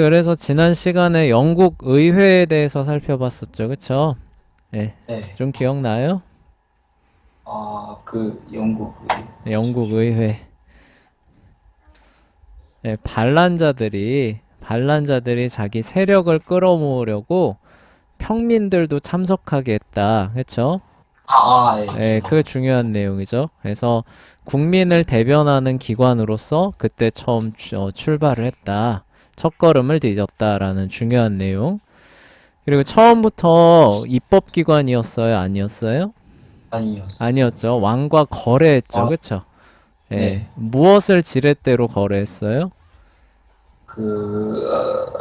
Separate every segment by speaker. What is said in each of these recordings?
Speaker 1: 그래서 지난 시간에 영국 의회에 대해서 살펴봤었죠. 그쵸? 예,
Speaker 2: 네.
Speaker 1: 좀 기억나요?
Speaker 2: 그 영국
Speaker 1: 영국 의회. 예, 반란자들이 자기 세력을 끌어모으려고 평민들도 참석하게 했다. 그쵸?
Speaker 2: 예,
Speaker 1: 예, 그
Speaker 2: 기억납니다.
Speaker 1: 중요한 내용이죠. 그래서 국민을 대변하는 기관으로서 그때 처음 출발을 했다. 첫걸음을 뒤졌다라는 중요한 내용. 그리고 처음부터 입법기관이었어요? 아니었어요?
Speaker 2: 아니었어요.
Speaker 1: 아니었죠. 왕과 거래했죠.
Speaker 2: 아,
Speaker 1: 그쵸? 예.
Speaker 2: 네.
Speaker 1: 무엇을 지렛대로 거래했어요?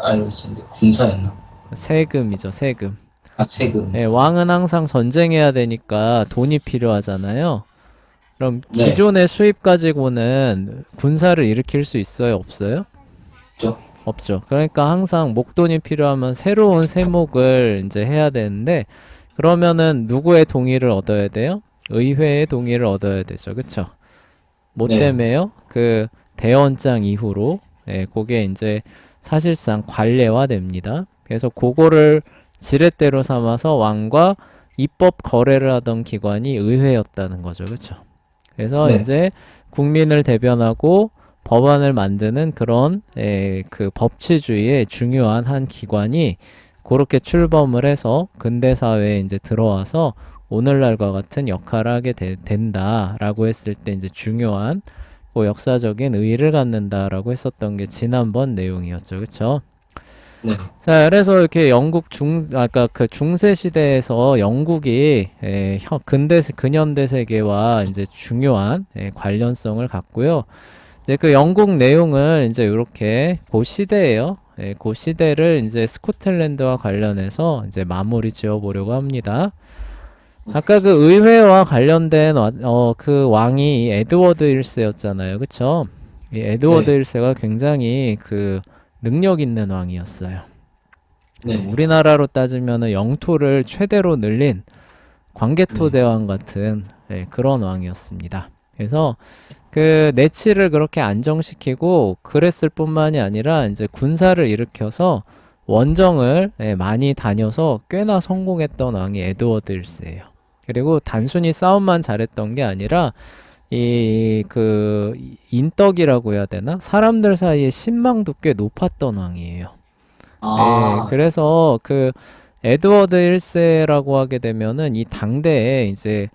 Speaker 2: 알고 있었는데 군사였나?
Speaker 1: 세금이죠, 세금.
Speaker 2: 세금.
Speaker 1: 예, 왕은 항상 전쟁해야 되니까 돈이 필요하잖아요. 그럼
Speaker 2: 네.
Speaker 1: 기존의 수입 가지고는 군사를 일으킬 수 있어요? 없어요?
Speaker 2: 그죠?
Speaker 1: 없죠. 그러니까 항상 목돈이 필요하면 새로운 세목을 이제 해야 되는데, 그러면은 누구의 동의를 얻어야 돼요? 의회의 동의를 얻어야 되죠. 그쵸? 뭐
Speaker 2: 네.
Speaker 1: 때문에요? 그 대원장 이후로 예, 그게 이제 사실상 관례화됩니다. 그래서 그거를 지렛대로 삼아서 왕과 입법 거래를 하던 기관이 의회였다는 거죠. 그렇죠? 그래서
Speaker 2: 네.
Speaker 1: 이제 국민을 대변하고 법안을 만드는 그런 그 법치주의의 중요한 한 기관이 그렇게 출범을 해서 근대 사회에 이제 들어와서 오늘날과 같은 역할을 하게 된다라고 했을 때 이제 중요한 그 역사적인 의의를 갖는다라고 했었던 게 지난번 내용이었죠. 그렇죠?
Speaker 2: 네.
Speaker 1: 자, 그래서 이렇게 아까 그 중세 시대에서 영국이 근현대 세계와 이제 중요한 관련성을 갖고요. 이제 그 영국 내용을 이제 이렇게 그 시대예요. 그 시대를 이제 스코틀랜드와 관련해서 이제 마무리 지어 보려고 합니다. 아까 그 의회와 관련된 그 왕이 에드워드 1세였잖아요. 그쵸? 이 에드워드
Speaker 2: 네.
Speaker 1: 1세가 굉장히 그 능력 있는 왕이었어요. 그래서
Speaker 2: 네.
Speaker 1: 우리나라로 따지면은 영토를 최대로 늘린 광개토
Speaker 2: 네.
Speaker 1: 대왕 같은 그런 왕이었습니다. 그래서 그 내치를 그렇게 안정시키고 그랬을 뿐만이 아니라 이제 군사를 일으켜서 원정을 많이 다녀서 꽤나 성공했던 왕이 에드워드 1세예요. 그리고 단순히 싸움만 잘했던 게 아니라 이 그 인덕이라고 해야 되나? 사람들 사이에 신망도 꽤 높았던 왕이에요. 예,
Speaker 2: 아,
Speaker 1: 그래서 그 에드워드 1세라고 하게 되면은 이 당대에 이제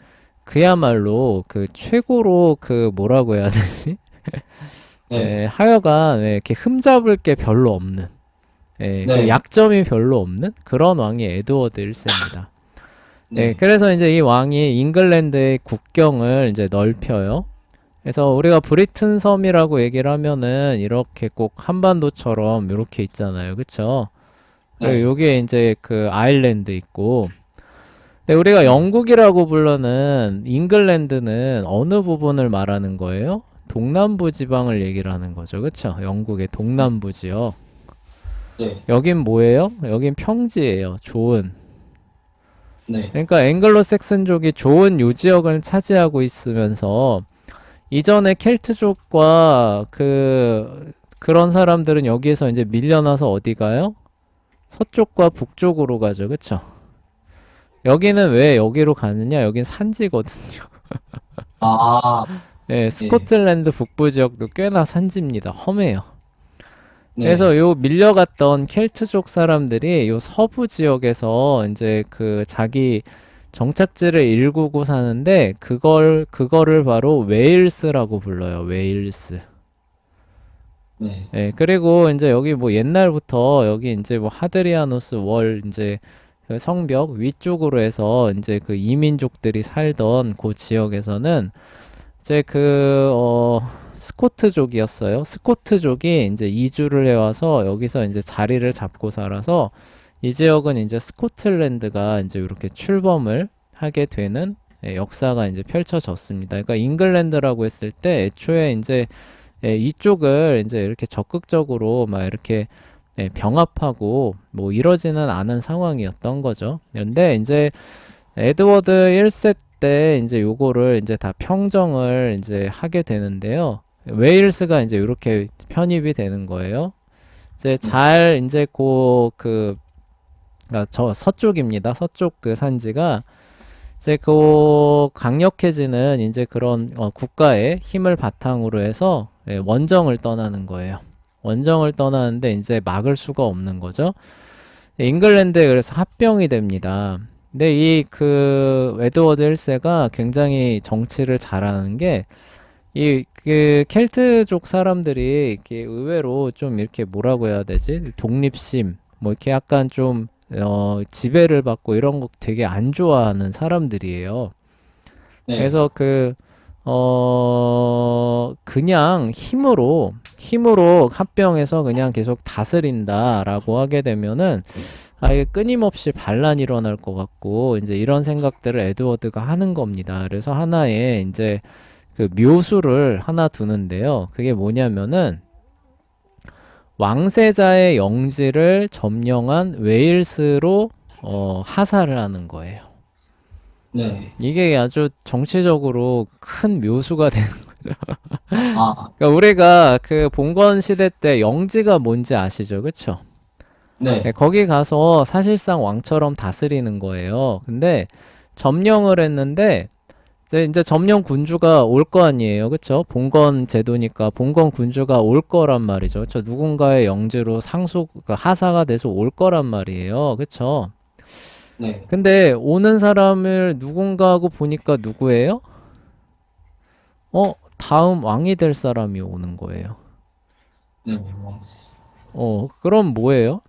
Speaker 1: 그야말로 그 최고로 그 뭐라고 해야 되지?
Speaker 2: 네.
Speaker 1: 하여간 이렇게 흠잡을 게 별로 없는, 그
Speaker 2: 네.
Speaker 1: 약점이 별로 없는 그런 왕이 에드워드 1세입니다.
Speaker 2: 네.
Speaker 1: 그래서 이제 이 왕이 잉글랜드의 국경을 이제 넓혀요. 그래서 우리가 브리튼 섬이라고 얘기를 하면은 이렇게 꼭 한반도처럼 이렇게 있잖아요. 그쵸? 그리고
Speaker 2: 네.
Speaker 1: 여기에 이제 그 아일랜드 있고, 근데 우리가
Speaker 2: 네.
Speaker 1: 영국이라고 불러는 잉글랜드는 어느 부분을 말하는 거예요? 동남부 지방을 얘기를 하는 거죠. 그쵸? 영국의 동남부 지역.
Speaker 2: 네.
Speaker 1: 여긴 뭐예요? 여긴 평지예요. 좋은.
Speaker 2: 네.
Speaker 1: 그러니까 앵글로색슨족이 좋은 요 지역을 차지하고 있으면서 이전에 켈트족과 그런 사람들은 여기에서 이제 밀려나서 어디 가요? 서쪽과 북쪽으로 가죠. 그쵸? 여기는 왜 여기로 가느냐? 여긴 산지거든요.
Speaker 2: 아,
Speaker 1: 네,
Speaker 2: 네.
Speaker 1: 스코틀랜드 북부 지역도 꽤나 산지입니다. 험해요.
Speaker 2: 네.
Speaker 1: 그래서 요 밀려갔던 켈트족 사람들이 요 서부 지역에서 이제 그 자기 정착지를 일구고 사는데 그거를 바로 웨일스라고 불러요. 웨일스.
Speaker 2: 네.
Speaker 1: 예, 그리고 이제 여기 뭐 옛날부터 여기 이제 뭐 하드리아누스 월 이제 그 성벽 위쪽으로 해서 이제 그 이민족들이 살던 그 지역에서는 이제 스코트족이었어요. 스코트족이 이제 이주를 해와서 여기서 이제 자리를 잡고 살아서 이 지역은 이제 스코틀랜드가 이제 이렇게 출범을 하게 되는 역사가 이제 펼쳐졌습니다. 그러니까 잉글랜드라고 했을 때 애초에 이제 이쪽을 이제 이렇게 적극적으로 막 이렇게 병합하고 뭐 이러지는 않은 상황이었던 거죠. 근데 이제 에드워드 1세 때 이제 요거를 이제 다 평정을 이제 하게 되는데요. 웨일스가 이제 이렇게 편입이 되는 거예요. 이제 잘 이제 저 서쪽입니다. 서쪽 그 산지가 이제 그 강력해지는 이제 그런 국가의 힘을 바탕으로 해서 원정을 떠나는 거예요. 원정을 떠나는데 이제 막을 수가 없는 거죠. 잉글랜드에 그래서 합병이 됩니다. 근데 이 그 에드워드 1세가 굉장히 정치를 잘하는 게 이 그 켈트족 사람들이 이렇게 의외로 좀 이렇게 뭐라고 해야 되지? 독립심 뭐 이렇게 약간 좀 지배를 받고 이런 거 되게 안 좋아하는 사람들이에요.
Speaker 2: 네.
Speaker 1: 그래서 그냥 힘으로 합병해서 그냥 계속 다스린다라고 하게 되면은 아예 끊임없이 반란이 일어날 것 같고 이제 이런 생각들을 에드워드가 하는 겁니다. 그래서 하나의 이제 그 묘수를 하나 두는데요. 그게 뭐냐면은 왕세자의 영지를 점령한 웨일스로 하사를 하는 거예요.
Speaker 2: 네.
Speaker 1: 이게 아주 정치적으로 큰 묘수가 되는.
Speaker 2: 아,
Speaker 1: 그러니까 우리가 그 봉건 시대 때 영지가 뭔지 아시죠? 그쵸? 네,
Speaker 2: 네.
Speaker 1: 거기 가서 사실상 왕처럼 다스리는 거예요. 근데 점령을 했는데 이제 점령 군주가 올 거 아니에요. 그쵸? 봉건 제도니까 봉건 군주가 올 거란 말이죠. 그쵸? 누군가의 영지로 그러니까 하사가 돼서 올 거란 말이에요. 그쵸?
Speaker 2: 네.
Speaker 1: 근데 오는 사람을 누군가 하고 보니까 누구예요? 다음 왕이 될 사람이 오는 거예요.
Speaker 2: 네. 왕세.
Speaker 1: 그럼 뭐예요?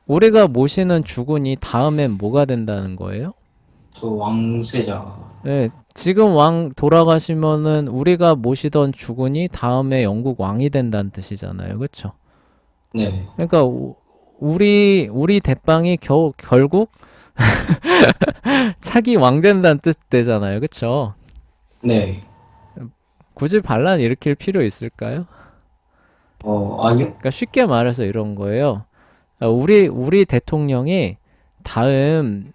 Speaker 1: 우리가 모시는 주군이 다음엔 뭐가 된다는 거예요?
Speaker 2: 저 왕세자.
Speaker 1: 네, 지금 왕 돌아가시면은 우리가 모시던 주군이 다음에 영국 왕이 된다는 뜻이잖아요. 그쵸?
Speaker 2: 네.
Speaker 1: 그러니까 우리 대빵이 결국 차기 왕 된다는 뜻 되잖아요. 그쵸?
Speaker 2: 네.
Speaker 1: 굳이 반란 일으킬 필요 있을까요?
Speaker 2: 아니요.
Speaker 1: 그러니까 쉽게 말해서 이런 거예요. 우리 대통령이 다음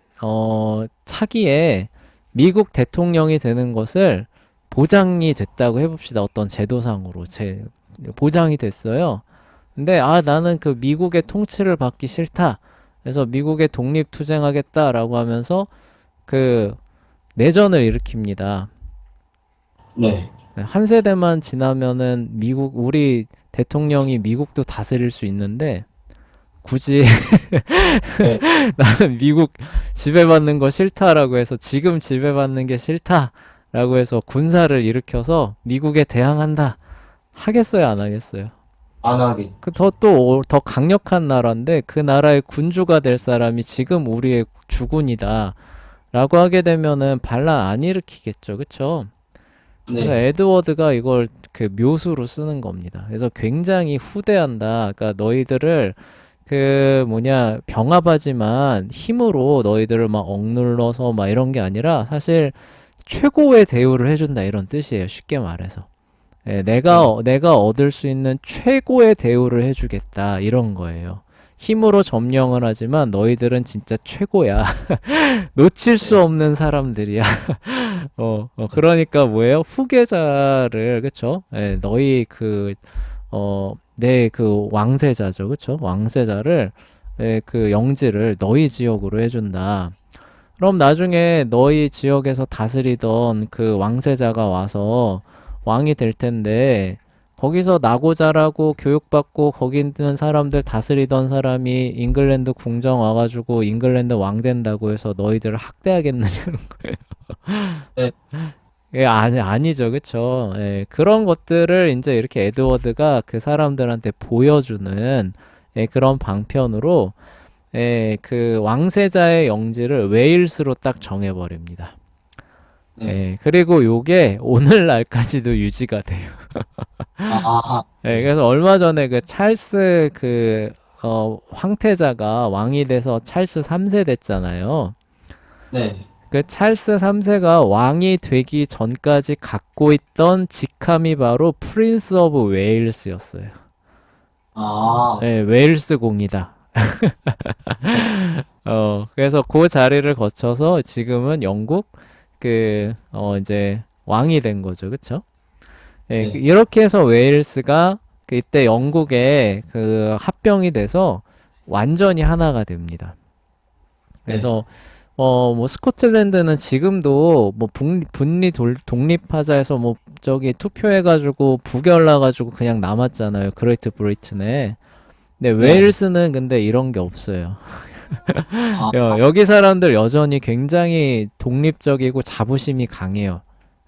Speaker 1: 차기에 미국 대통령이 되는 것을 보장이 됐다고 해봅시다. 어떤 제도상으로 보장이 됐어요. 근데 나는 그 미국의 통치를 받기 싫다. 그래서 미국의 독립 투쟁하겠다라고 하면서 그 내전을 일으킵니다.
Speaker 2: 네.
Speaker 1: 한 세대만 지나면은 우리 대통령이 미국도 다스릴 수 있는데 굳이
Speaker 2: 네.
Speaker 1: 나는 미국 지배받는 거 싫다라고 해서 지금 지배받는 게 싫다라고 해서 군사를 일으켜서 미국에 대항한다. 하겠어요, 안 하겠어요?
Speaker 2: 안 하게.
Speaker 1: 더 강력한 나라인데 그 나라의 군주가 될 사람이 지금 우리의 주군이다. 라고 하게 되면은 반란 안 일으키겠죠. 그쵸? 그래서
Speaker 2: 네.
Speaker 1: 에드워드가 이걸 그 묘수로 쓰는 겁니다. 그래서 굉장히 후대한다. 그러니까 너희들을 병합하지만 힘으로 너희들을 막 억눌러서 막 이런 게 아니라 사실 최고의 대우를 해준다 이런 뜻이에요. 쉽게 말해서.
Speaker 2: 네.
Speaker 1: 내가 얻을 수 있는 최고의 대우를 해주겠다 이런 거예요. 힘으로 점령을 하지만 너희들은 진짜 최고야. 놓칠 수
Speaker 2: 네.
Speaker 1: 없는 사람들이야. 그러니까 뭐예요? 후계자를, 그쵸? 너희 내 그 왕세자죠. 그쵸? 왕세자를, 그 영지를 너희 지역으로 해준다. 그럼 나중에 너희 지역에서 다스리던 그 왕세자가 와서 왕이 될 텐데, 거기서 나고 자라고 교육받고 거기 있는 사람들 다스리던 사람이 잉글랜드 궁정 와가지고 잉글랜드 왕 된다고 해서 너희들을 학대하겠느냐는 거예요.
Speaker 2: 네.
Speaker 1: 아니죠. 그쵸? 그런 것들을 이제 이렇게 에드워드가 그 사람들한테 보여주는 그런 방편으로 그 왕세자의 영지를 웨일스로 딱 정해버립니다.
Speaker 2: 네.
Speaker 1: 그리고 요게 오늘날까지도 유지가 돼요.
Speaker 2: 아, 네.
Speaker 1: 그래서 얼마 전에 그 찰스 황태자가 왕이 돼서 찰스 3세 됐잖아요.
Speaker 2: 네.
Speaker 1: 그 찰스 3세가 왕이 되기 전까지 갖고 있던 직함이 바로 프린스 오브 웨일스였어요.
Speaker 2: 아,
Speaker 1: 웨일스 공이다. 그래서 그 자리를 거쳐서 지금은 영국 이제 왕이 된 거죠. 그쵸?
Speaker 2: 네.
Speaker 1: 이렇게 해서 웨일스가 이때 영국에 그 합병이 돼서 완전히 하나가 됩니다.
Speaker 2: 네.
Speaker 1: 그래서 뭐 스코틀랜드는 지금도 뭐 독립하자 해서 뭐 저기 투표해가지고 부결나가지고 그냥 남았잖아요. 그레이트 브리튼에. 근데
Speaker 2: 네.
Speaker 1: 웨일스는 근데 이런 게 없어요.
Speaker 2: 아,
Speaker 1: 여기 사람들 여전히 굉장히 독립적이고 자부심이 강해요.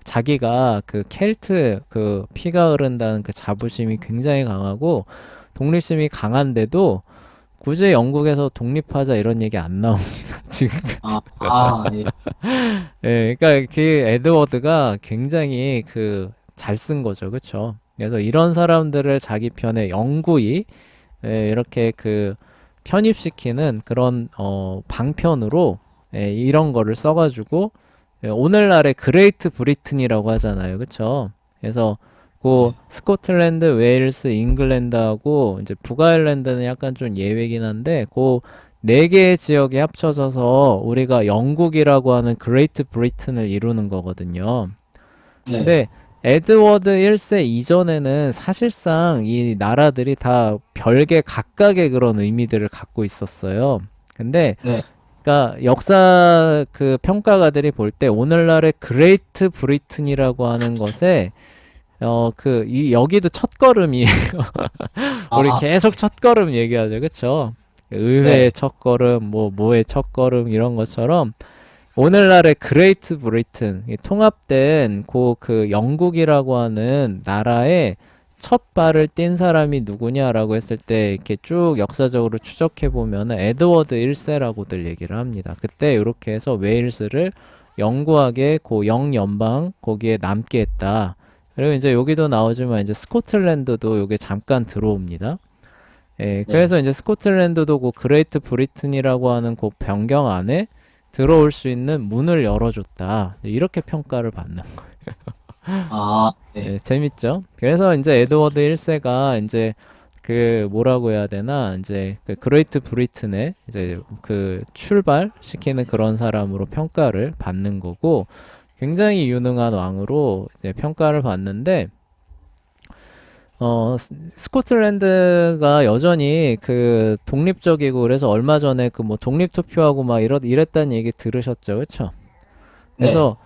Speaker 1: 자기가 그 켈트 그 피가 흐른다는 그 자부심이 굉장히 강하고 독립심이 강한데도 굳이 영국에서 독립하자 이런 얘기 안 나옵니다. 지금까지.
Speaker 2: 예.
Speaker 1: 예, 그러니까 그 에드워드가 굉장히 그 잘 쓴 거죠. 그쵸? 그래서 이런 사람들을 자기 편에 영구히 이렇게 그 편입시키는 그런 방편으로 이런 거를 써가지고 오늘날의 그레이트 브리튼이라고 하잖아요. 그쵸? 그래서 그
Speaker 2: 네.
Speaker 1: 스코틀랜드, 웨일스, 잉글랜드하고 이제 북아일랜드는 약간 좀 예외긴 한데 그 네 개의 지역이 합쳐져서 우리가 영국이라고 하는 그레이트 브리튼을 이루는 거거든요.
Speaker 2: 네.
Speaker 1: 근데 에드워드 1세 이전에는 사실상 이 나라들이 다 별개 각각의 그런 의미들을 갖고 있었어요. 근데
Speaker 2: 네.
Speaker 1: 그러니까 역사 그 평가가들이 볼 때 오늘날의 그레이트 브리튼이라고 하는 것에 여기도 첫걸음이에요. 우리
Speaker 2: 아,
Speaker 1: 계속 첫걸음 얘기하죠. 그쵸?
Speaker 2: 네.
Speaker 1: 의회의 첫걸음, 뭐의 첫걸음 이런 것처럼 오늘날의 그레이트 브리튼, 이 통합된 그 영국이라고 하는 나라의 첫 발을 띈 사람이 누구냐라고 했을 때 이렇게 쭉 역사적으로 추적해 보면 에드워드 1세라고들 얘기를 합니다. 그때 이렇게 해서 웨일스를 영구하게 그 영연방 거기에 남게 했다. 그리고 이제 여기도 나오지만 이제 스코틀랜드도 여기 잠깐 들어옵니다. 예,
Speaker 2: 네.
Speaker 1: 그래서 이제 스코틀랜드도 그 그레이트 브리튼이라고 하는 그 변경 안에 들어올 수 있는 문을 열어줬다. 이렇게 평가를 받는 거예요.
Speaker 2: 네.
Speaker 1: 예, 재밌죠? 그래서 이제 에드워드 1세가 이제 그 뭐라고 해야 되나 이제 그 그레이트 브리튼의 이제 그 출발시키는 그런 사람으로 평가를 받는 거고 굉장히 유능한 왕으로 이제 평가를 받는데 스코틀랜드가 여전히 그 독립적이고 그래서 얼마 전에 그 뭐 독립투표하고 막 이랬다는 얘기 들으셨죠? 그쵸?
Speaker 2: 네.
Speaker 1: 그래서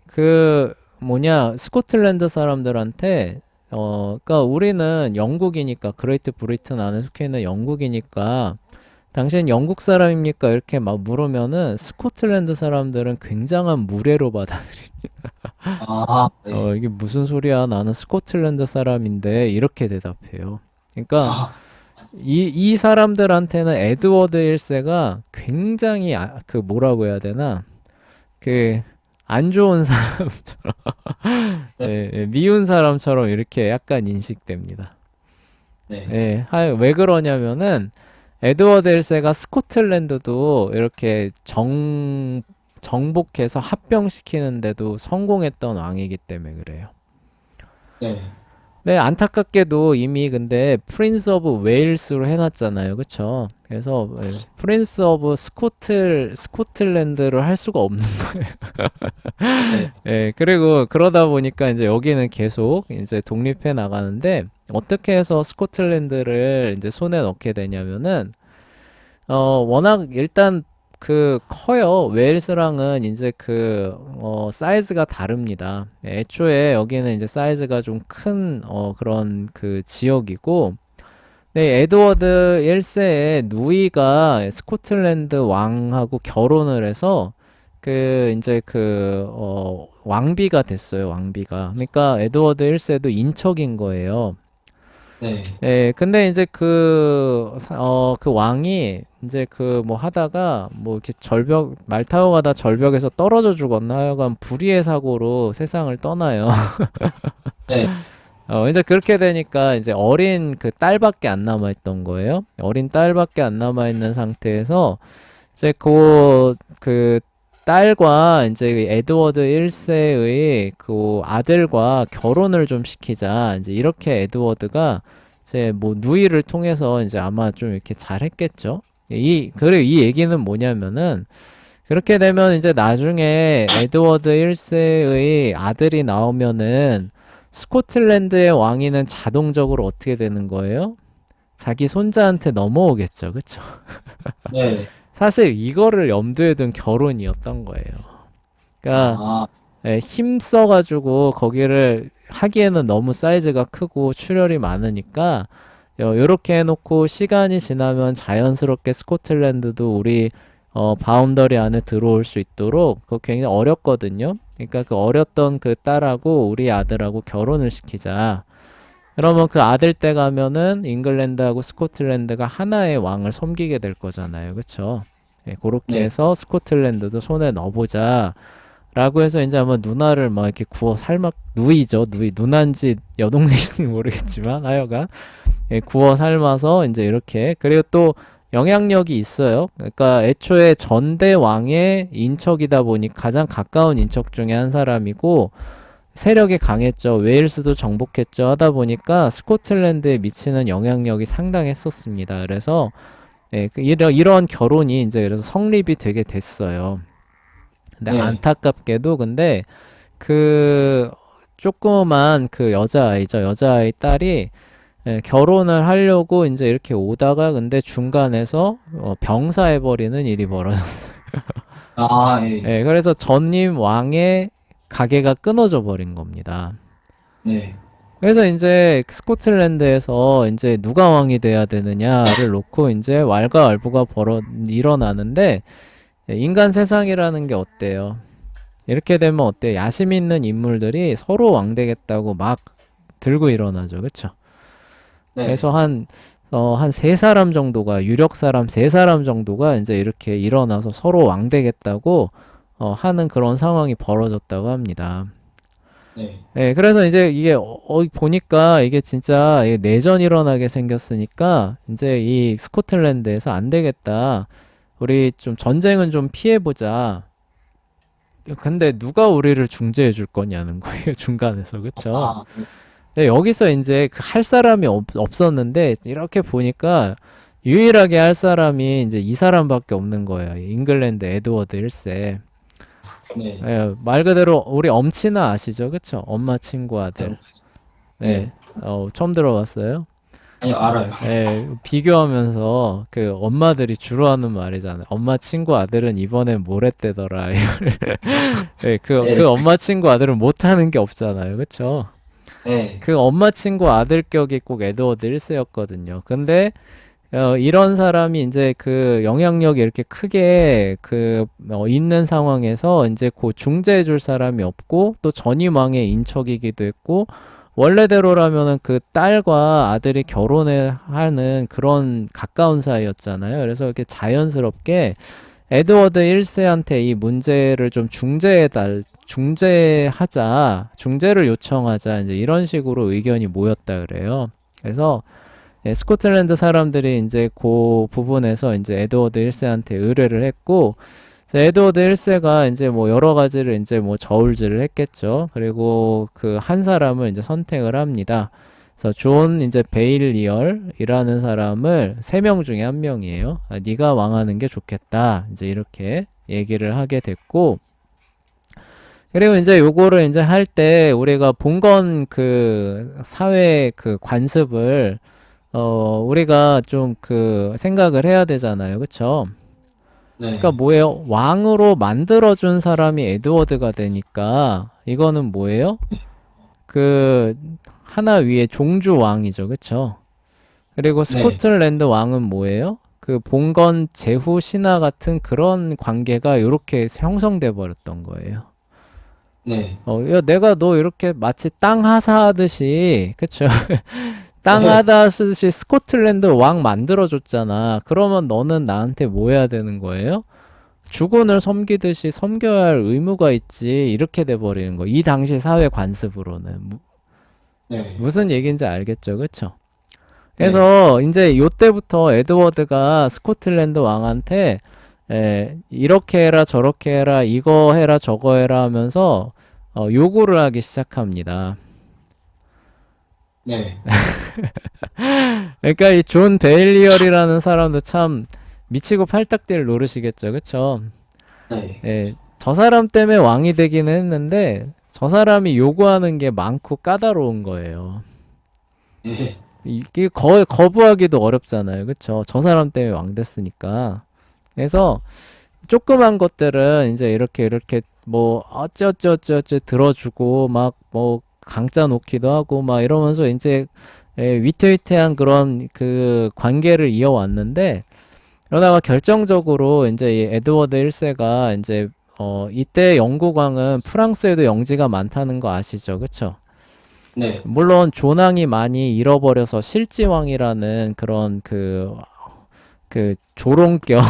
Speaker 1: 그 뭐냐, 스코틀랜드 사람들한테 그니까 우리는 영국이니까, 그레이트 브리튼 안에 속해 있는 영국이니까, 당신 영국 사람입니까? 이렇게 막 물으면은 스코틀랜드 사람들은 굉장한 무례로 받아들입니다.
Speaker 2: 네.
Speaker 1: 이게 무슨 소리야? 나는 스코틀랜드 사람인데 이렇게 대답해요. 그러니까 이 사람들한테는 에드워드 1세가 굉장히 그 뭐라고 해야 되나? 그 안 좋은 사람처럼
Speaker 2: 네.
Speaker 1: 미운 사람처럼 이렇게 약간 인식됩니다.
Speaker 2: 네.
Speaker 1: 왜 그러냐면은 에드워드 1세가 스코틀랜드도 이렇게 정복해서 합병시키는데도 성공했던 왕이기 때문에 그래요.
Speaker 2: 네.
Speaker 1: 네, 안타깝게도 이미 근데 프린스 오브 웨일스로 해놨잖아요. 그쵸? 그래서 프린스 오브 스코틀랜드를 할 수가 없는
Speaker 2: 네.
Speaker 1: 그리고 그러다 보니까 이제 여기는 계속 이제 독립해 나가는데 어떻게 해서 스코틀랜드를 이제 손에 넣게 되냐면은 워낙 일단 그 커요. 웨일스랑은 이제 사이즈가 다릅니다. 애초에 여기는 이제 사이즈가 좀 큰 그런 그 지역이고 네, 에드워드 1세의 누이가 스코틀랜드 왕하고 결혼을 해서 이제 왕비가 됐어요, 왕비가. 그러니까 에드워드 1세도 인척인 거예요.
Speaker 2: 네.
Speaker 1: 근데 이제 그 왕이 이제 뭐 하다가 뭐 이렇게 말 타고 가다 절벽에서 떨어져 죽었나 하여간 불의의 사고로 세상을 떠나요.
Speaker 2: 네.
Speaker 1: 이제 그렇게 되니까 이제 어린 그 딸밖에 안 남아있던 거예요. 어린 딸밖에 안 남아있는 상태에서 이제 그 딸과 이제 에드워드 1세의 그 아들과 결혼을 좀 시키자. 이제 이렇게 에드워드가 이제 뭐 누이를 통해서 이제 아마 좀 이렇게 잘했겠죠. 그리고 이 얘기는 뭐냐면은 그렇게 되면 이제 나중에 에드워드 1세의 아들이 나오면은 스코틀랜드의 왕위는 자동적으로 어떻게 되는 거예요? 자기 손자한테 넘어오겠죠. 그쵸?
Speaker 2: 네.
Speaker 1: 사실 이거를 염두에 둔 결혼이었던 거예요. 그러니까
Speaker 2: 아,
Speaker 1: 힘 써가지고 거기를 하기에는 너무 사이즈가 크고 출혈이 많으니까 요렇게 해놓고 시간이 지나면 자연스럽게 스코틀랜드도 우리 바운더리 안에 들어올 수 있도록 그거 굉장히 어렵거든요. 그러니까 그 어렸던 그 딸하고 우리 아들하고 결혼을 시키자. 그러면 그 아들 때 가면은 잉글랜드하고 스코틀랜드가 하나의 왕을 섬기게 될 거잖아요. 그쵸? 예, 그렇게
Speaker 2: 네.
Speaker 1: 해서 스코틀랜드도 손에 넣어보자. 라고 해서 이제 아마 누나를 막 이렇게 구워 삶아, 누이죠. 누난지 여동생인지 모르겠지만 하여간 예, 구워 삶아서 이제 이렇게 그리고 또 영향력이 있어요. 그러니까 애초에 전대 왕의 인척이다 보니 가장 가까운 인척 중에 한 사람이고 세력이 강했죠. 웨일스도 정복했죠. 하다 보니까 스코틀랜드에 미치는 영향력이 상당했었습니다. 그래서 예, 이런 결혼이 이제 그래서 성립이 되게 됐어요. 근데
Speaker 2: 네.
Speaker 1: 안타깝게도 근데 그 조그만 그 여자아이죠. 여자아이 딸이 예, 결혼을 하려고 이제 이렇게 오다가 근데 중간에서 병사해버리는 일이 벌어졌어요.
Speaker 2: 아, 예.
Speaker 1: 예, 그래서 전임 왕의 가게가 끊어져 버린 겁니다.
Speaker 2: 네.
Speaker 1: 그래서 이제 스코틀랜드에서 이제 누가 왕이 돼야 되느냐를 놓고 이제 왈가왈부가 일어나는데 예, 인간 세상이라는 게 어때요? 이렇게 되면 어때요? 야심 있는 인물들이 서로 왕 되겠다고 막 들고 일어나죠. 그쵸?
Speaker 2: 네.
Speaker 1: 그래서 한 세 사람 정도가, 유력 사람 세 사람 정도가 이제 이렇게 일어나서 서로 왕 되겠다고 하는 그런 상황이 벌어졌다고 합니다.
Speaker 2: 네.
Speaker 1: 네, 그래서 이제 이게 보니까 이게 진짜 이게 내전 일어나게 생겼으니까 이제 이 스코틀랜드에서 안 되겠다. 우리 좀 전쟁은 좀 피해보자. 근데 누가 우리를 중재해 줄 거냐는 거예요, 중간에서. 그쵸?
Speaker 2: 아,
Speaker 1: 네, 여기서 이제 그 할 사람이 없었는데, 이렇게 보니까 유일하게 할 사람이 이제 이 사람밖에 없는 거예요. 잉글랜드 에드워드 1세.
Speaker 2: 네.
Speaker 1: 예, 말 그대로 우리 엄친아 아시죠? 그쵸? 엄마 친구 아들. 네,
Speaker 2: 네.
Speaker 1: 처음 들어봤어요?
Speaker 2: 아니요, 알아요.
Speaker 1: 예, 비교하면서 그 엄마들이 주로 하는 말이잖아요. 엄마 친구 아들은 이번엔 뭘 했대더라. 예, 그
Speaker 2: 네.
Speaker 1: 엄마 친구 아들은 못하는 게 없잖아요. 그쵸?
Speaker 2: 네.
Speaker 1: 그 엄마 친구 아들 격이 꼭 에드워드 1세였거든요. 근데 이런 사람이 이제 그 영향력이 이렇게 크게 있는 상황에서 이제 그 중재해 줄 사람이 없고 또 전임 왕의 인척이기도 했고 원래대로라면은 그 딸과 아들이 결혼을 하는 그런 가까운 사이였잖아요. 그래서 이렇게 자연스럽게 에드워드 1세한테 이 문제를 좀 중재하자, 중재를 요청하자, 이제 이런 식으로 의견이 모였다 그래요. 그래서 예, 스코틀랜드 사람들이 이제 그 부분에서 이제 에드워드 1세한테 의뢰를 했고, 그래서 에드워드 1세가 이제 뭐 여러 가지를 이제 뭐 저울질을 했겠죠. 그리고 그 한 사람을 이제 선택을 합니다. 그래서 존 이제 베일리얼이라는 사람을 세 명 중에 한 명이에요. 아, 네가 왕하는 게 좋겠다. 이제 이렇게 얘기를 하게 됐고, 그리고 이제 요거를 이제 할 때 우리가 본건 그 사회 그 관습을 우리가 좀 그 생각을 해야 되잖아요. 그쵸? 그러니까
Speaker 2: 네.
Speaker 1: 뭐예요? 왕으로 만들어준 사람이 에드워드가 되니까 이거는 뭐예요? 그 하나 위에 종주 왕이죠. 그쵸? 그리고
Speaker 2: 네.
Speaker 1: 스코틀랜드 왕은 뭐예요? 그 봉건 제후 신하 같은 그런 관계가 이렇게 형성돼 버렸던 거예요.
Speaker 2: 네.
Speaker 1: 야, 내가 너 이렇게 마치 땅 하사하듯이, 그쵸? 땅
Speaker 2: 네.
Speaker 1: 하다스시 스코틀랜드 왕 만들어줬잖아. 그러면 너는 나한테 뭐 해야 되는 거예요? 주군을 섬기듯이 섬겨야 할 의무가 있지. 이렇게 돼버리는 거. 이 당시 사회 관습으로는.
Speaker 2: 네.
Speaker 1: 무슨 얘기인지 알겠죠? 그쵸?
Speaker 2: 네.
Speaker 1: 그래서 이제 요때부터 에드워드가 스코틀랜드 왕한테 이렇게 해라 저렇게 해라 이거 해라 저거 해라 하면서 요구를 하기 시작합니다.
Speaker 2: 네.
Speaker 1: 그러니까 이 존 베일리얼이라는 사람도 참 미치고 팔딱 뛸 노릇이겠죠. 그쵸?
Speaker 2: 네.
Speaker 1: 예, 저 사람 때문에 왕이 되기는 했는데 저 사람이 요구하는 게 많고 까다로운 거예요.
Speaker 2: 예,
Speaker 1: 이게 거부하기도 어렵잖아요. 그쵸? 저 사람 때문에 왕 됐으니까. 그래서 조그만 것들은 이제 이렇게 뭐 어쩌저쩌저 들어주고 막 뭐 강짜 놓기도 하고 막 이러면서 이제 위태위태한 그런 그 관계를 이어왔는데 그러다가 결정적으로 이제 이 에드워드 1세가 이제 이때 영국 왕은 프랑스에도 영지가 많다는 거 아시죠? 그쵸?
Speaker 2: 네,
Speaker 1: 물론 존왕이 많이 잃어버려서 실지왕이라는 그런 그 조롱격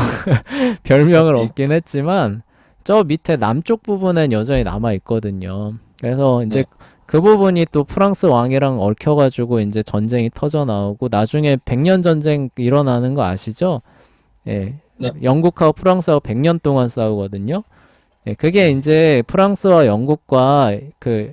Speaker 1: 별명을
Speaker 2: 네,
Speaker 1: 얻긴 했지만 저 밑에 남쪽 부분엔 여전히 남아 있거든요. 그래서 이제
Speaker 2: 네,
Speaker 1: 그 부분이 또 프랑스 왕이랑 얽혀가지고 이제 전쟁이 터져 나오고 나중에 100년 전쟁 일어나는 거 아시죠? 예.
Speaker 2: 네,
Speaker 1: 영국하고 프랑스하고 100년 동안 싸우거든요. 예, 그게
Speaker 2: 네,
Speaker 1: 이제 프랑스와 영국과 그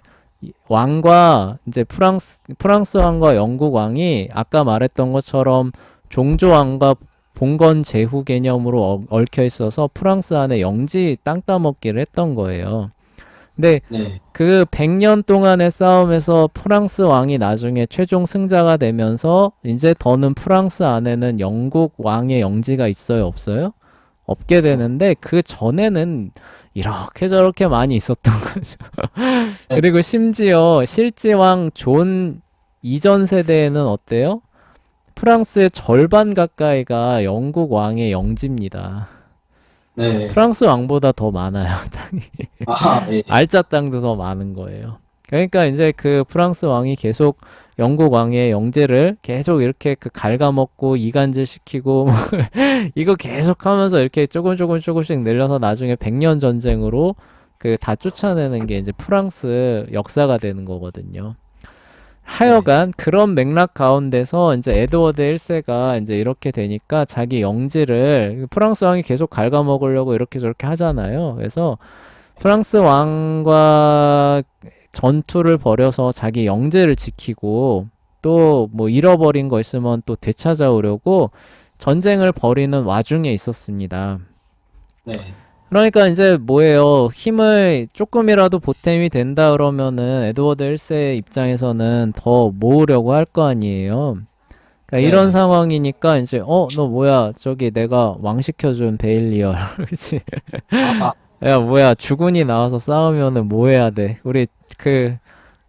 Speaker 1: 왕과 이제 프랑스 왕과 영국 왕이 아까 말했던 것처럼 종조 왕과 봉건 제후 개념으로 얽혀 있어서 프랑스 안에 영지 땅 따먹기를 했던 거예요. 근데
Speaker 2: 네,
Speaker 1: 그 100년 동안의 싸움에서 프랑스 왕이 나중에 최종 승자가 되면서 이제 더는 프랑스 안에는 영국 왕의 영지가 있어요, 없어요? 없게 되는데 그 전에는 이렇게 저렇게 많이 있었던 거죠.
Speaker 2: 네.
Speaker 1: 그리고 심지어 실지왕 존 이전 세대에는 어때요? 프랑스의 절반 가까이가 영국 왕의 영지입니다.
Speaker 2: 네.
Speaker 1: 프랑스 왕보다 더 많아요.
Speaker 2: 아, 예,
Speaker 1: 알짜 땅도 더 많은 거예요. 그러니까 이제 그 프랑스 왕이 계속 영국 왕의 영제를 계속 이렇게 그 갉아먹고 이간질 시키고 이거 계속 하면서 이렇게 조금씩 늘려서 나중에 100년 전쟁으로 그 다 쫓아내는 게 이제 프랑스 역사가 되는 거거든요.
Speaker 2: 네,
Speaker 1: 하여간 그런 맥락 가운데서 이제 에드워드 1세가 이제 이렇게 되니까 자기 영지를 프랑스 왕이 계속 갉아먹으려고 이렇게 저렇게 하잖아요. 그래서 프랑스 왕과 전투를 벌여서 자기 영제를 지키고 또 뭐 잃어버린 거 있으면 또 되찾아오려고 전쟁을 벌이는 와중에 있었습니다.
Speaker 2: 네,
Speaker 1: 그러니까 이제 뭐예요? 힘을 조금이라도 보탬이 된다 그러면은 에드워드 1세 입장에서는 더 모으려고 할 거 아니에요. 그러니까 이런
Speaker 2: 네.
Speaker 1: 상황이니까 이제 너 뭐야? 저기 내가 왕 시켜준 베일리얼. 그렇지?
Speaker 2: 아,
Speaker 1: 야, 뭐야, 주군이 나와서 싸우면은 뭐 해야 돼? 우리 그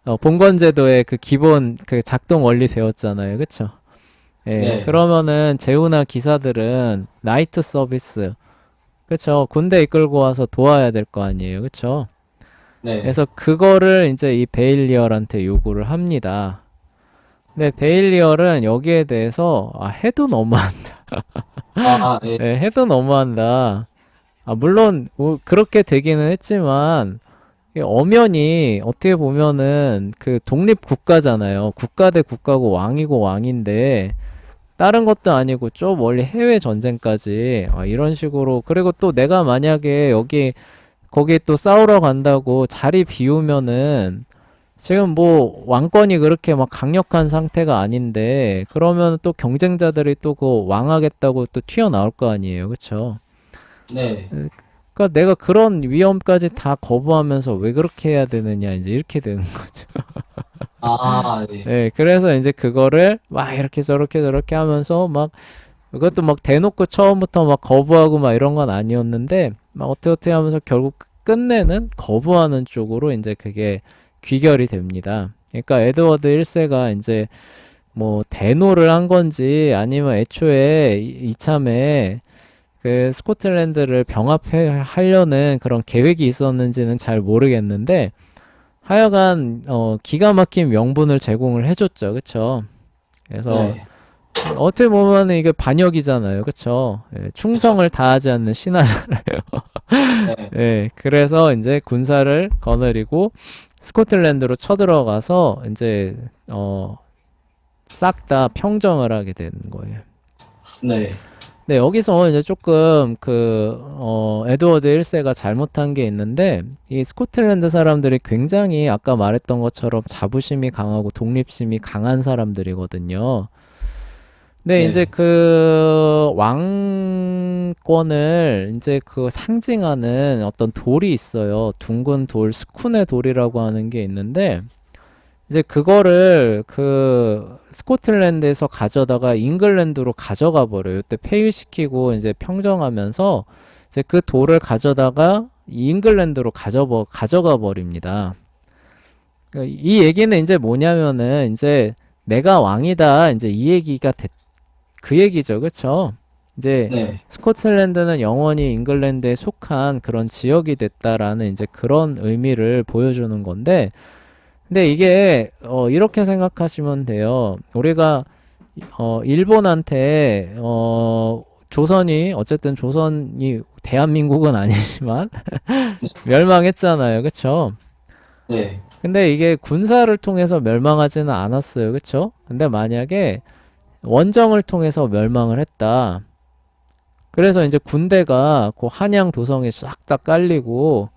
Speaker 1: 봉건제도의 그 기본 그 작동 원리 배웠잖아요. 그쵸? 예,
Speaker 2: 네,
Speaker 1: 그러면은 제후나 기사들은 나이트 서비스, 그쵸? 군대 이끌고 와서 도와야 될 거 아니에요. 그쵸?
Speaker 2: 네.
Speaker 1: 그래서 그거를 이제 이 베일리얼한테 요구를 합니다. 근데 베일리얼은 여기에 대해서 해도 너무한다.
Speaker 2: 아, 예,
Speaker 1: 네, 해도 너무한다. 물론 그렇게 되기는 했지만 이게 엄연히 어떻게 보면은 그 독립 국가잖아요. 국가 대 국가고 왕이고 왕인데 다른 것도 아니고 저 멀리 해외 전쟁까지 이런 식으로 그리고 또 내가 만약에 거기 또 싸우러 간다고 자리 비우면은 지금 뭐 왕권이 그렇게 막 강력한 상태가 아닌데 그러면 또 경쟁자들이 또 그 왕하겠다고 또 튀어나올 거 아니에요. 그쵸?
Speaker 2: 네.
Speaker 1: 그러니까 내가 그런 위험까지 다 거부하면서 왜 그렇게 해야 되느냐 이제 이렇게 되는 거죠.
Speaker 2: 아, 네,
Speaker 1: 네, 그래서 이제 그거를 막 이렇게 저렇게 하면서 막 그것도 막 대놓고 처음부터 막 거부하고 막 이런 건 아니었는데 막 어떻게 하면서 결국 끝내는 거부하는 쪽으로 이제 그게 귀결이 됩니다. 그러니까 에드워드 1세가 이제 뭐 대노를 한 건지 아니면 애초에 이참에 그 스코틀랜드를 병합하려는 그런 계획이 있었는지는 잘 모르겠는데 하여간 기가 막힌 명분을 제공을 해줬죠. 그쵸? 그래서
Speaker 2: 네,
Speaker 1: 어떻게 보면 이게 반역이잖아요. 그쵸? 예,
Speaker 2: 그쵸.
Speaker 1: 충성을 다하지 않는 신하잖아요.
Speaker 2: 네,
Speaker 1: 예, 그래서 이제 군사를 거느리고 스코틀랜드로 쳐들어가서 이제 싹 다 평정을 하게 되는 거예요.
Speaker 2: 네,
Speaker 1: 네, 여기서 이제 조금 에드워드 1세가 잘못한 게 있는데, 이 스코틀랜드 사람들이 굉장히 아까 말했던 것처럼 자부심이 강하고 독립심이 강한 사람들이거든요. 근데 이제
Speaker 2: 네.
Speaker 1: 그 왕권을 이제 그 상징하는 어떤 돌이 있어요. 둥근 돌, 스쿠네 돌이라고 하는 게 있는데, 이제 그거를 그 스코틀랜드에서 가져다가 잉글랜드로 가져가 버려요. 이때 폐위시키고 이제 평정하면서 이제 그 돌을 가져다가 잉글랜드로 가져가 버립니다. 그러니까 이 얘기는 이제 뭐냐면은 이제 내가 왕이다. 이제 이 얘기가 그 얘기죠. 그쵸? 이제
Speaker 2: 네.
Speaker 1: 스코틀랜드는 영원히 잉글랜드에 속한 그런 지역이 됐다라는 이제 그런 의미를 보여주는 건데, 근데 이게 이렇게 생각하시면 돼요. 우리가 일본한테 조선이 어쨌든 조선이 대한민국은 아니지만 멸망했잖아요. 그쵸?
Speaker 2: 네.
Speaker 1: 근데 이게 군사를 통해서 멸망하지는 않았어요. 그쵸? 근데 만약에 원정을 통해서 멸망을 했다. 그래서 이제 군대가 그 한양 도성에 싹 다 깔리고,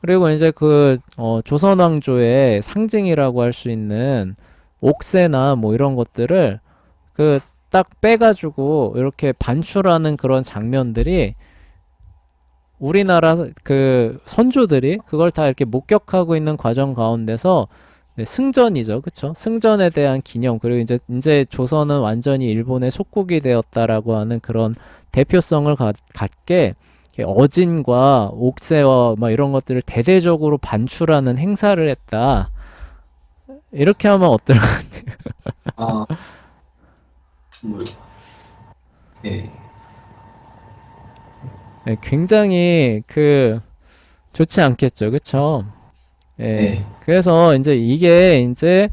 Speaker 1: 그리고 이제 그 조선 왕조의 상징이라고 할 수 있는 옥새나 뭐 이런 것들을 그 딱 빼가지고 이렇게 반출하는 그런 장면들이 우리나라 그 선조들이 그걸 다 이렇게 목격하고 있는 과정 가운데서 네, 승전이죠. 그쵸? 승전에 대한 기념, 그리고 이제 조선은 완전히 일본의 속국이 되었다라고 하는 그런 대표성을 갖게 이렇게 어진과 옥새와 막 이런 것들을 대대적으로 반출하는 행사를 했다. 이렇게 하면 어떨까?
Speaker 2: 아, 물. 네.
Speaker 1: 네, 굉장히 그 좋지 않겠죠. 그쵸? 예.
Speaker 2: 네.
Speaker 1: 그래서 이제 이게 이제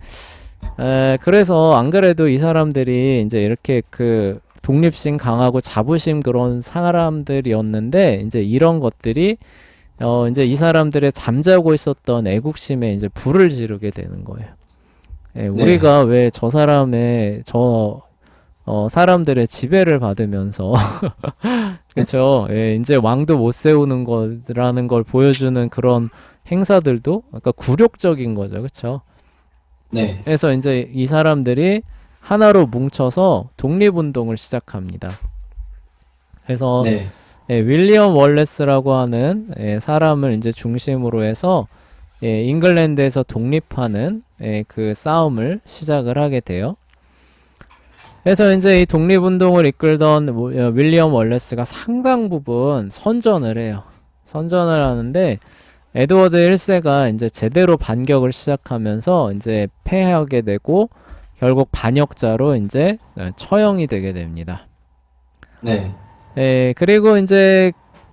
Speaker 1: 그래서 안 그래도 이 사람들이 이제 이렇게 그 독립심 강하고 자부심 그런 사람들이었는데 이제 이런 것들이 이제 이 사람들의 잠자고 있었던 애국심에 이제 불을 지르게 되는 거예요. 예,
Speaker 2: 네.
Speaker 1: 우리가 왜 저 사람의 사람들의 지배를 받으면서 그렇죠. 예, 이제 왕도 못 세우는 거라는 걸 보여주는 그런 행사들도 그러니까 굴욕적인 거죠. 그렇죠.
Speaker 2: 네.
Speaker 1: 그래서 이제 이 사람들이 하나로 뭉쳐서 독립운동을 시작합니다. 그래서
Speaker 2: 네.
Speaker 1: 예, 윌리엄 월레스라고 하는 사람을 이제 중심으로 해서 잉글랜드에서 독립하는 그 싸움을 시작을 하게 돼요. 그래서 이제 이 독립운동을 이끌던 윌리엄 월레스가 상당 부분 선전을 해요. 선전을 하는데 에드워드 1세가 이제 제대로 반격을 시작하면서 이제 패하게 되고 결국 반역자로 이제 처형이 되게 됩니다.
Speaker 2: 네.
Speaker 1: 그리고 이제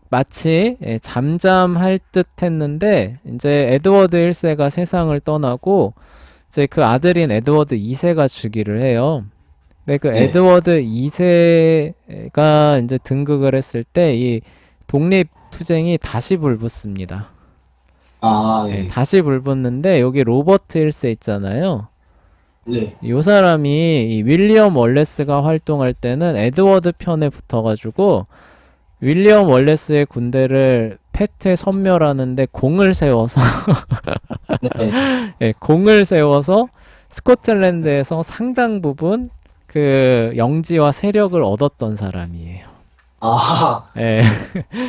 Speaker 1: 마치 잠잠할 듯 했는데 이제 에드워드 1세가 세상을 떠나고 이제 그 아들인 에드워드 2세가 즉위를 해요. 근데 그
Speaker 2: 네.
Speaker 1: 에드워드 2세가 이제 등극을 했을 때 이 독립 투쟁이 다시 불붙습니다.
Speaker 2: 아, 예.
Speaker 1: 다시 불붙는데 여기 로버트 1세 있잖아요.
Speaker 2: 네.
Speaker 1: 이 사람이 이 윌리엄 월레스가 활동할 때는 에드워드 편에 붙어가지고 윌리엄 월레스의 군대를 패퇴 섬멸하는데 공을 세워서
Speaker 2: 네.
Speaker 1: 공을 세워서 스코틀랜드에서 상당 부분 그 영지와 세력을 얻었던 사람이에요.
Speaker 2: 아,
Speaker 1: 예.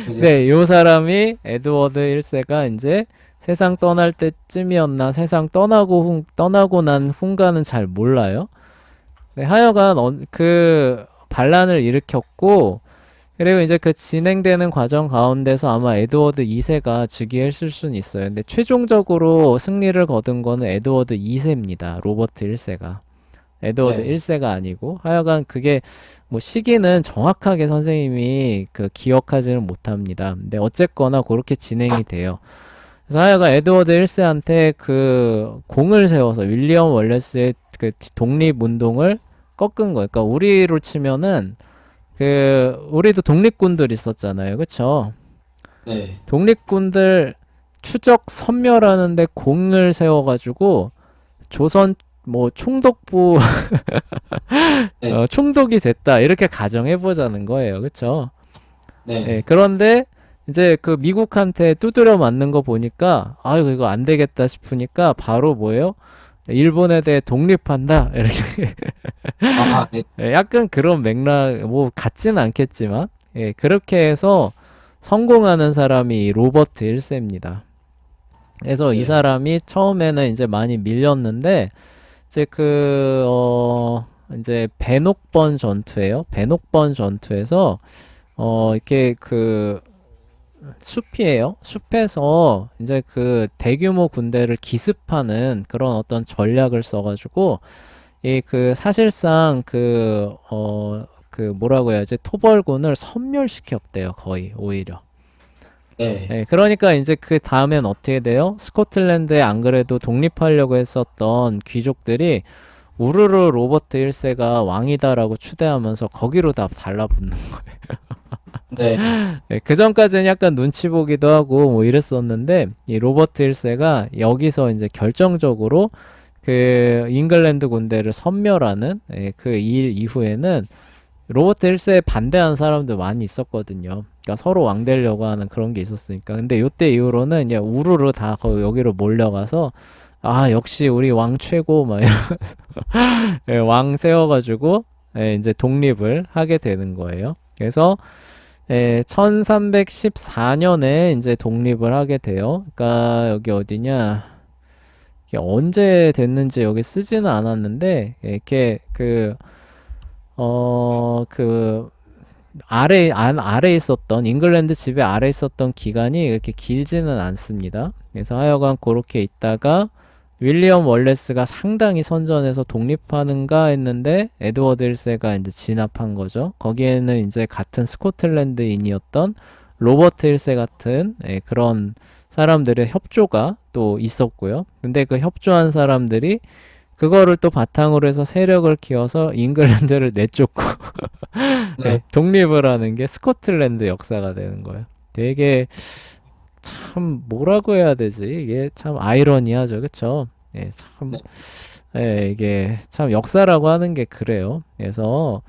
Speaker 2: 이제,
Speaker 1: 네, 요 사람이 에드워드 1세가 이제 세상 떠날 때쯤이었나 세상 떠나고 난 후인가는 잘 몰라요. 네, 하여간 그 반란을 일으켰고 그리고 이제 그 진행되는 과정 가운데서 아마 에드워드 2세가 즉위했을 수는 있어요. 근데 최종적으로 승리를 거둔 거는 에드워드 2세입니다. 로버트 1세가. 에드워드
Speaker 2: 네.
Speaker 1: 1세가 아니고 하여간 그게 뭐 시기는 정확하게 선생님이 그 기억하지는 못합니다. 근데 어쨌거나 그렇게 진행이 돼요. 그래서 하여간 에드워드 1세한테 그 공을 세워서 윌리엄 월레스의 그 독립운동을 꺾은 거예요. 그러니까 우리로 치면은 그 우리도 독립군들 있었잖아요. 그쵸?
Speaker 2: 네.
Speaker 1: 독립군들 추적 섬멸하는데 공을 세워가지고 조선 뭐 총독부
Speaker 2: 네.
Speaker 1: 총독이 됐다 이렇게 가정해 보자는 거예요. 그쵸?
Speaker 2: 네.
Speaker 1: 그런데 이제 그 미국한테 두드려 맞는 거 보니까 아이고 이거 안 되겠다 싶으니까 바로 뭐예요? 일본에 대해 독립한다 이렇게
Speaker 2: 아, 네.
Speaker 1: 예, 약간 그런 맥락 뭐 같지는 않겠지만 예, 그렇게 해서 성공하는 사람이 이 로버트 1세입니다. 그래서 이
Speaker 2: 네.
Speaker 1: 사람이 처음에는 이제 많이 밀렸는데 이제 이제 베녹번 전투예요. 베녹번 전투에서 이렇게 그 숲이에요. 숲에서 이제 그 대규모 군대를 기습하는 그런 어떤 전략을 써가지고 이 그 사실상 그 뭐라고 해야지 토벌군을 섬멸시켰대요. 거의 오히려.
Speaker 2: 네.
Speaker 1: 예, 그러니까 이제 그 다음엔 어떻게 돼요? 스코틀랜드에 안 그래도 독립하려고 했었던 귀족들이 우르르 로버트 1세가 왕이다라고 추대하면서 거기로 다 달라붙는.
Speaker 2: 네.
Speaker 1: 네, 그 전까지는 약간 눈치 보기도 하고 뭐 이랬었는데 이 로버트 1세가 여기서 이제 결정적으로 그 잉글랜드 군대를 섬멸하는 예, 그 일 이후에는 로버트 1세에 반대하는 사람도 많이 있었거든요. 그러니까 서로 왕 되려고 하는 그런 게 있었으니까. 근데 요때 이후로는 이제 우르르 다 여기로 몰려가서 아 역시 우리 왕 최고 막 이러면서 예, 왕 세워가지고 예, 이제 독립을 하게 되는 거예요. 그래서 1314년에 이제 독립을 하게 돼요. 그러니까 여기 어디냐? 이게 언제 됐는지 여기 쓰지는 않았는데 이렇게 그 아래 있었던 잉글랜드 지배 아래 있었던 기간이 이렇게 길지는 않습니다. 그래서 하여간 그렇게 있다가 윌리엄 월레스가 상당히 선전해서 독립하는가 했는데 에드워드 1세가 이제 진압한 거죠. 거기에는 이제 같은 스코틀랜드인이었던 로버트 1세 같은 그런 사람들의 협조가 또 있었고요. 근데 그 협조한 사람들이 그거를 또 바탕으로 해서 세력을 키워서 잉글랜드를 내쫓고
Speaker 2: 네.
Speaker 1: 독립을 하는 게 스코틀랜드 역사가 되는 거예요. 되게 참 뭐라고 해야 되지? 이게 참 아이러니하죠, 그쵸? 예, 참,
Speaker 2: 네.
Speaker 1: 이게 참 역사라고 하는 게 그래요. 그래서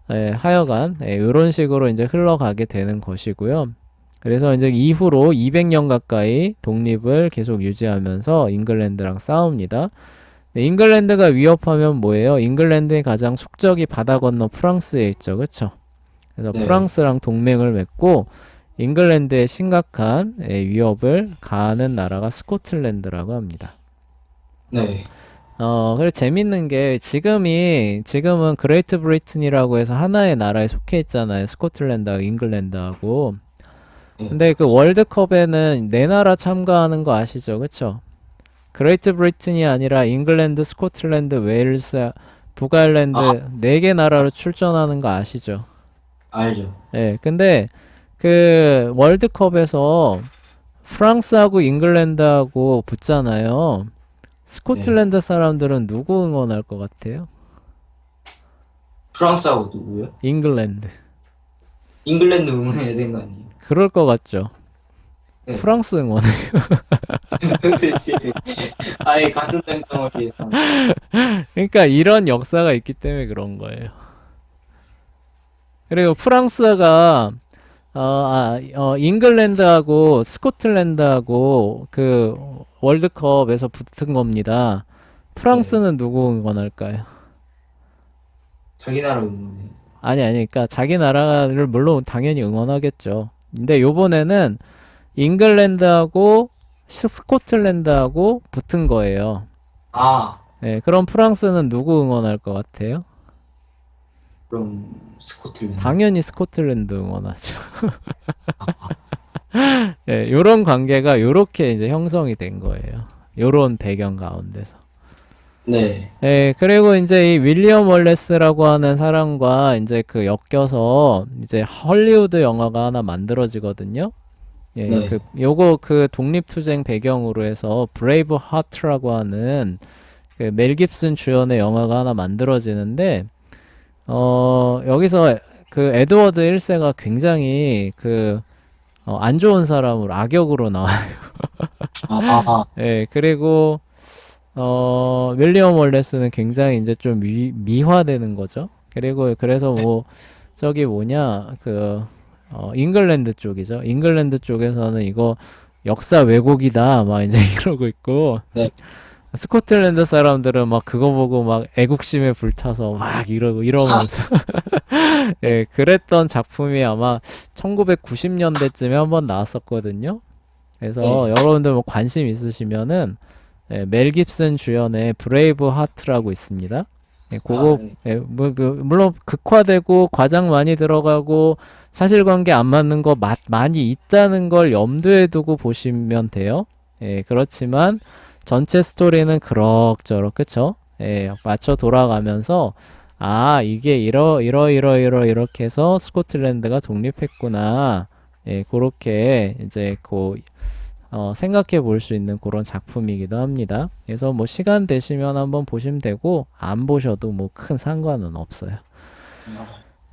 Speaker 1: 하여간 이런 식으로 이제 흘러가게 되는 것이고요. 그래서 이제 이후로 200년 가까이 독립을 계속 유지하면서 잉글랜드랑 싸웁니다. 네, 잉글랜드가 위협하면 뭐예요? 잉글랜드의 가장 숙적이 바다 건너 프랑스에 있죠, 그쵸? 그래서
Speaker 2: 네.
Speaker 1: 프랑스랑 동맹을 맺고 잉글랜드에 심각한 위협을 가하는 나라가 스코틀랜드라고 합니다.
Speaker 2: 네.
Speaker 1: 그리고 재밌는 게 지금은 그레이트 브리튼이라고 해서 하나의 나라에 속해 있잖아요. 스코틀랜드하고 잉글랜드하고.
Speaker 2: 네.
Speaker 1: 근데 그 월드컵에는 네 나라 참가하는 거 아시죠? 그쵸? 그레이트 브리튼이 아니라 잉글랜드, 스코틀랜드, 웨일스,
Speaker 2: 아,
Speaker 1: 북아일랜드 네 개 나라로 출전하는 거 아시죠?
Speaker 2: 알죠.
Speaker 1: 예, 근데 그 월드컵에서 프랑스하고 잉글랜드하고 붙잖아요.
Speaker 2: 네.
Speaker 1: 스코틀랜드 사람들은 누구 응원할 것 같아요?
Speaker 2: 프랑스하고 누구요?
Speaker 1: 잉글랜드.
Speaker 2: 잉글랜드 응원해야 되는 거 아니에요?
Speaker 1: 그럴 것 같죠?
Speaker 2: 네.
Speaker 1: 프랑스 응원해.
Speaker 2: 도대체 아예 같은 땅덩어리에서.
Speaker 1: 그러니까 이런 역사가 있기 때문에 그런 거예요. 그리고 프랑스가 잉글랜드하고 스코틀랜드하고 그 월드컵에서 붙은 겁니다.
Speaker 2: 네.
Speaker 1: 프랑스는 누구 응원할까요?
Speaker 2: 자기 나라 응원해.
Speaker 1: 아니, 그러니까 자기 나라를 물론 당연히 응원하겠죠. 근데 요번에는 잉글랜드하고 스코틀랜드하고 붙은 거예요.
Speaker 2: 아,
Speaker 1: 네, 그럼 프랑스는 누구 응원할 것 같아요?
Speaker 2: 그럼 스코틀랜드.
Speaker 1: 당연히 스코틀랜드 응원하죠.
Speaker 2: 아,
Speaker 1: 네, 요런 관계가 요렇게 이제 형성이 된 거예요. 요런 배경 가운데서.
Speaker 2: 네.
Speaker 1: 예, 그리고 이제 이 윌리엄 월레스라고 하는 사람과 이제 그 엮여서 이제 헐리우드 영화가 하나 만들어지거든요. 예,
Speaker 2: 네.
Speaker 1: 요거 그 독립투쟁 배경으로 해서 브레이브 하트라고 하는 그 멜 깁슨 주연의 영화가 하나 만들어지는데, 여기서 그 에드워드 1세가 굉장히 안 좋은 사람으로 악역으로 나와요.
Speaker 2: 아,
Speaker 1: 예, 그리고 윌리엄 월레스는 굉장히 이제 좀 미화되는 거죠. 그리고 그래서 뭐 저기 뭐냐 잉글랜드 쪽이죠. 잉글랜드 쪽에서는 이거 역사 왜곡이다 막 이제 이러고 있고
Speaker 2: 네.
Speaker 1: 스코틀랜드 사람들은 막 그거 보고 막 애국심에 불타서 막 이러면서 예, 그랬던 작품이 아마 1990년대쯤에 한번 나왔었거든요. 그래서
Speaker 2: 네.
Speaker 1: 여러분들 뭐 관심 있으시면은 예, 멜 깁슨 주연의 브레이브 하트라고 있습니다. 예, 그거
Speaker 2: 네.
Speaker 1: 예, 물론 극화되고 과장 많이 들어가고 사실관계 안 맞는 거 많이 있다는 걸 염두에 두고 보시면 돼요. 예, 그렇지만 전체 스토리는 그럭저럭 그쵸? 예, 맞춰 돌아가면서 아 이게 이렇게 해서 스코틀랜드가 독립했구나. 예, 그렇게 이제 생각해 볼 수 있는 그런 작품이기도 합니다. 그래서 뭐 시간 되시면 한번 보시면 되고 안 보셔도 뭐 큰 상관은 없어요.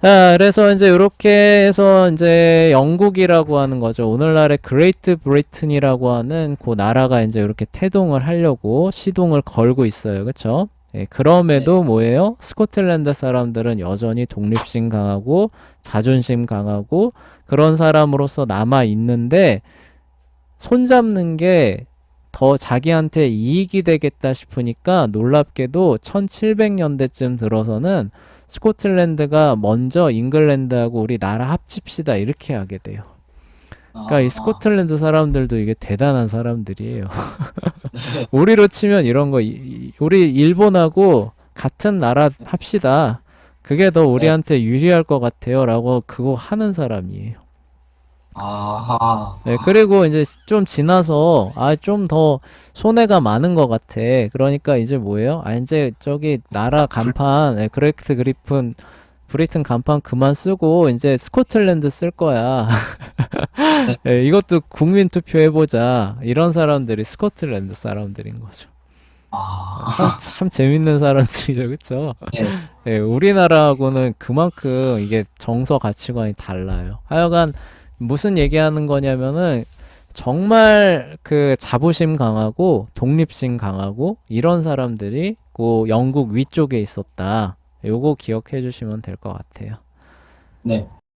Speaker 1: 자, 그래서 이제 이렇게 해서 이제 영국이라고 하는 거죠. 오늘날의 그레이트 브리튼이라고 하는 그 나라가 이제 이렇게 태동을 하려고 시동을 걸고 있어요. 그쵸? 예,
Speaker 2: 네.
Speaker 1: 그럼에도 뭐예요? 스코틀랜드 사람들은 여전히 독립심 강하고 자존심 강하고 그런 사람으로서 남아 있는데 손잡는 게 더 자기한테 이익이 되겠다 싶으니까 놀랍게도 1700년대쯤 들어서는 스코틀랜드가 먼저 잉글랜드하고 우리 나라 합칩시다 이렇게 하게 돼요. 그러니까 이
Speaker 2: 아,
Speaker 1: 스코틀랜드 사람들도 이게 대단한 사람들이에요.
Speaker 2: 네.
Speaker 1: 우리로 치면 이런 거 우리 일본하고 같은 나라 합시다. 그게 더
Speaker 2: 네.
Speaker 1: 우리한테 유리할 것 같아요라고 그거 하는 사람이에요.
Speaker 2: 아,
Speaker 1: 네, 그리고 이제 좀 지나서, 아, 좀 더 손해가 많은 것 같아. 그러니까 이제 뭐예요? 아, 이제 저기 나라 간판, 그레이트 그리픈, 브리튼 간판 그만 쓰고, 이제 스코틀랜드 쓸 거야.
Speaker 2: 네.
Speaker 1: 이것도 국민 투표해보자. 이런 사람들이 스코틀랜드 사람들인 거죠.
Speaker 2: 아,
Speaker 1: 참 재밌는 사람들이죠, 그쵸?
Speaker 2: 네.
Speaker 1: 우리나라하고는 그만큼 이게 정서 가치관이 달라요. 하여간 무슨 얘기하는 거냐면은 정말 그 자부심 강하고 독립심 강하고 이런 사람들이 그 영국 위쪽에 있었다. 요거 기억해 주시면 될 것 같아요.
Speaker 2: 네.